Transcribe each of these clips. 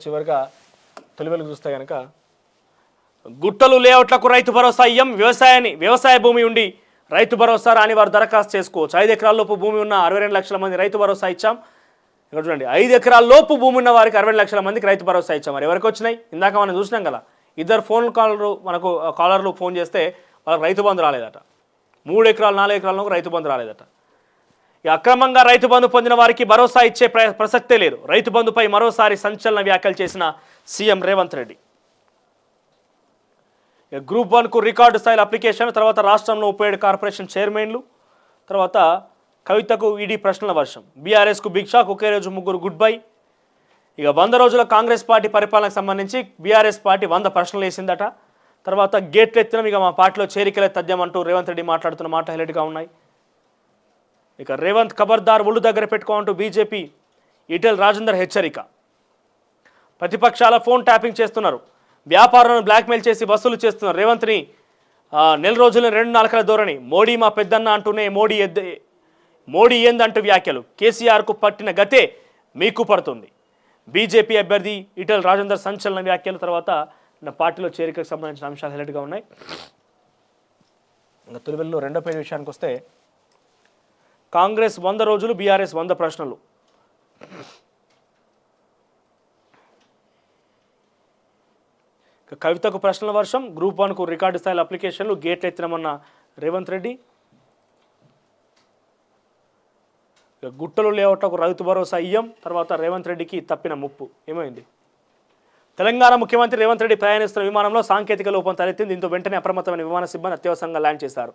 చివరిగా తొలి వెలుగు చూస్తే కనుక గుట్టలు లేఅవుట్లకు రైతు భరోసా ఇయ్యం వ్యవసాయ భూమి ఉండి రైతు భరోసా రాని వారు దరఖాస్తు చేసుకోవచ్చు. 5 ఎకరాల లోపు భూమి ఉన్న 62 లక్షల మంది రైతు భరోసా ఇచ్చాం. ఇక్కడ చూడండి, 5 ఎకరాల లోపు భూమి ఉన్న వారికి 60 లక్షల మందికి రైతు భరోసా ఇచ్చాం. మరి ఎవరికి వచ్చినాయి? ఇందాక మనం చూసినాం కదా, ఇద్దరు కాలర్లు ఫోన్ చేస్తే వాళ్ళకి రైతు బంధు రాలేదట. 3 ఎకరాలు 4 ఎకరాలకు రైతు బంధు రాలేదట. అక్రమంగా రైతు బంధు పొందిన వారికి భరోసా ఇచ్చే ప్రసక్తే లేదు. రైతు బంధుపై మరోసారి సంచలన వ్యాఖ్యలు చేసిన సీఎం రేవంత్ రెడ్డి. గ్రూప్ 1కు రికార్డు స్థాయిల అప్లికేషన్, తర్వాత రాష్ట్రంలో 37 కార్పొరేషన్ చైర్మన్లు, తర్వాత కవితకు ఈడీ ప్రశ్నల వర్షం, బీఆర్ఎస్కు బిగ్ షాక్, ఒకే రోజు 3 గుడ్ బై. ఇక 100 రోజుల కాంగ్రెస్ పార్టీ పరిపాలనకు సంబంధించి బీఆర్ఎస్ పార్టీ 100 ప్రశ్నలు వేసిందట. తర్వాత గేట్లు ఎత్తిన ఇక మా పార్టీలో చేరికలే తథ్యం అంటూ రేవంత్ రెడ్డి మాట్లాడుతున్న మాట హైలైట్గా ఉన్నాయి. ఇక రేవంత్ ఖబర్దార్ ఒళ్ళు దగ్గర పెట్టుకోమంటూ బీజేపీ ఈటెల రాజేందర్ హెచ్చరిక. ప్రతిపక్షాల ఫోన్ ట్యాపింగ్ చేస్తున్నారు, వ్యాపారులను బ్లాక్మెయిల్ చేసి వసూలు చేస్తున్నారు. రేవంత్ని నెల రోజుల 2 నాలుకల ధోరణి, మోడీ మా పెద్దన్న అంటూనే మోడీ ఏందంటూ వ్యాఖ్యలు. కేసీఆర్కు పట్టిన గతే మీకు పడుతుంది. బీజేపీ అభ్యర్థి ఈటెల రాజేందర్ సంచలన వ్యాఖ్యల తర్వాత పార్టీలో చేరికకు సంబంధించిన అంశాలు హైలైట్గా ఉన్నాయి. ఇంకా తొలివెల్లో రెండో పేజీ విషయానికి వస్తే, కాంగ్రెస్ 100 రోజులు, బీఆర్ఎస్ 100 ప్రశ్నలు. కవితకు ప్రశ్నల వర్షం, గ్రూప్ 1కు రికార్డు స్థాయిల అప్లికేషన్లు, గేట్లు ఎత్తినమన్న రేవంత్ రెడ్డి. గుట్టలు లేఅవుట్లకు రైతు భరోసా ఇయ్యం, తర్వాత రేవంత్ రెడ్డికి తప్పిన ముప్పు. ఏమైంది? తెలంగాణ ముఖ్యమంత్రి రేవంత్ రెడ్డి ప్రయాణిస్తున్న విమానంలో సాంకేతిక లోపం తలెత్తింది. దీంతో వెంటనే అప్రమత్తమైన విమాన సిబ్బంది అత్యవసరంగా ల్యాండ్ చేశారు.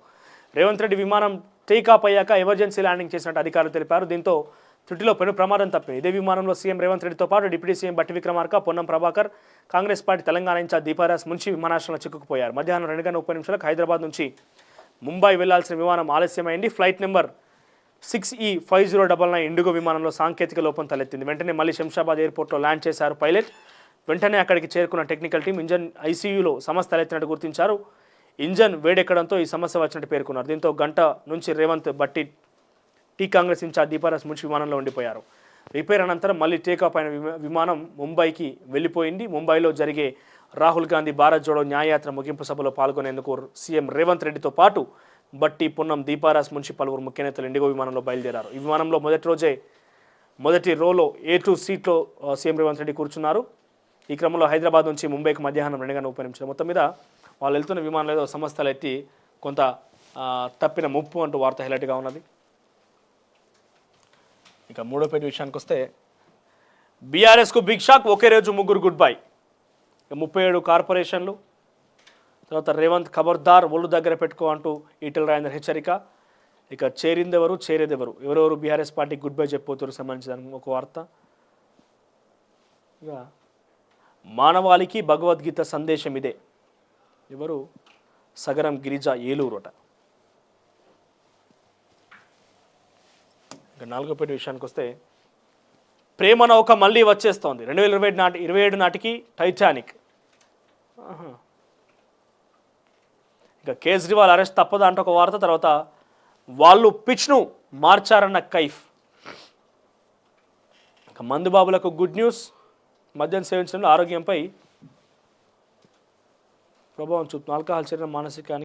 రేవంత్ రెడ్డి విమానం టేకాఫ్ అయ్యాక ఎమర్జెన్సీ ల్యాండింగ్ చేసినట్టు అధికారులు తెలిపారు. దీంతో త్రుటిలో పెను ప్రమాదం తప్పింది. ఇదే విమానంలో సీఎం రేవంత్ రెడ్డితో పాటు డిప్యూటీ సీఎం బట్టి విక్రమార్క, పొన్నం ప్రభాకర్, కాంగ్రెస్ పార్టీ తెలంగాణ ఇన్ఛార్జ్ దీపారాస్ మున్షి విమానాశ్రయంలో చిక్కుకుపోయారు. మధ్యాహ్నం 2:30 హైదరాబాద్ నుంచి ముంబై వెళ్లాల్సిన విమానం ఆలస్యమైంది. ఫ్లైట్ నెంబర్ 6E5099 ఇండిగో విమానంలో సాంకేతిక లోపం తలెత్తింది. వెంటనే మళ్ళీ శంషాబాద్ ఎయిర్పోర్ట్లో ల్యాండ్ చేశారు పైలట్. వెంటనే అక్కడికి చేరుకున్న టెక్నికల్ టీం ఇంజన్ ఐసీయూలో సమస్య తలెత్తినట్టు గుర్తించారు. ఇంజన్ వేడెక్కడంతో ఈ సమస్య వచ్చినట్టు పేర్కొన్నారు. దీంతో గంట నుంచి రేవంత్, బట్టి, కాంగ్రెస్ ఇన్ఛార్జ్ దీపారాస్ మున్షి విమానంలో ఉండిపోయారు. రిపేర్ అనంతరం మళ్ళీ టేకాఫ్ అయిన విమానం ముంబైకి వెళ్ళిపోయింది. ముంబైలో జరిగే రాహుల్ గాంధీ భారత్ జోడో న్యాయయాత్ర ముగింపు సభలో పాల్గొనేందుకు సీఎం రేవంత్ రెడ్డితో పాటు బట్టి, పొన్నం, దీపారాస్ మున్షి పలువురు ముఖ్య నేతలు ఇండిగో విమానంలో బయలుదేరారు. ఈ విమానంలో మొదటి రోలో A2 సీట్లో సీఎం రేవంత్ రెడ్డి కూర్చున్నారు. ఈ క్రమంలో హైదరాబాద్ నుంచి ముంబైకి మధ్యాహ్నం 2:30 మొత్తం మీద వాళ్ళు వెళ్తున్న విమానంలో ఏదో సమస్యలు ఎత్తి కొంత తప్పిన ముప్పు అంటూ వార్త హైలైట్గా ఉన్నది. ఇక మూడో పేజీ విషయానికి వస్తే, బీఆర్ఎస్కు బిగ్ షాక్, ఒకే రోజు 3 గుడ్ బై. 37 కార్పొరేషన్లు, తర్వాత రేవంత్ ఖబర్దార్ ఒళ్ళు దగ్గర పెట్టుకో అంటూ ఈటెల రాజేందర్ హెచ్చరిక. ఇక చేరిందెవరు, చేరేదెవరు, ఎవరెవరు బీఆర్ఎస్ పార్టీకి గుడ్ బై చెప్పబోతున్నారు సంబంధించిన ఒక వార్త. ఇక మానవాళికి భగవద్గీత సందేశం ఇదే. ఎవరు? సగరం గిరిజ, ఏలూరుట. ఇక నాలుగో పేజీ విషయానికి వస్తే, ప్రేమ నౌక మళ్ళీ వచ్చేస్తోంది. 2027 నాటికి టైటానిక్. ఇక కేజ్రీవాల్ అరెస్ట్ తప్పదా అంటే ఒక వార్త. తర్వాత వాళ్ళు పిచ్ను మార్చారన్న కైఫ్. ఇక మందుబాబులకు గుడ్ న్యూస్, మద్యం సేవించడంలో ఆరోగ్యంపై ప్రభావం చూపుతుంది. ఆల్కహాల్ శరీరం మానసికానికి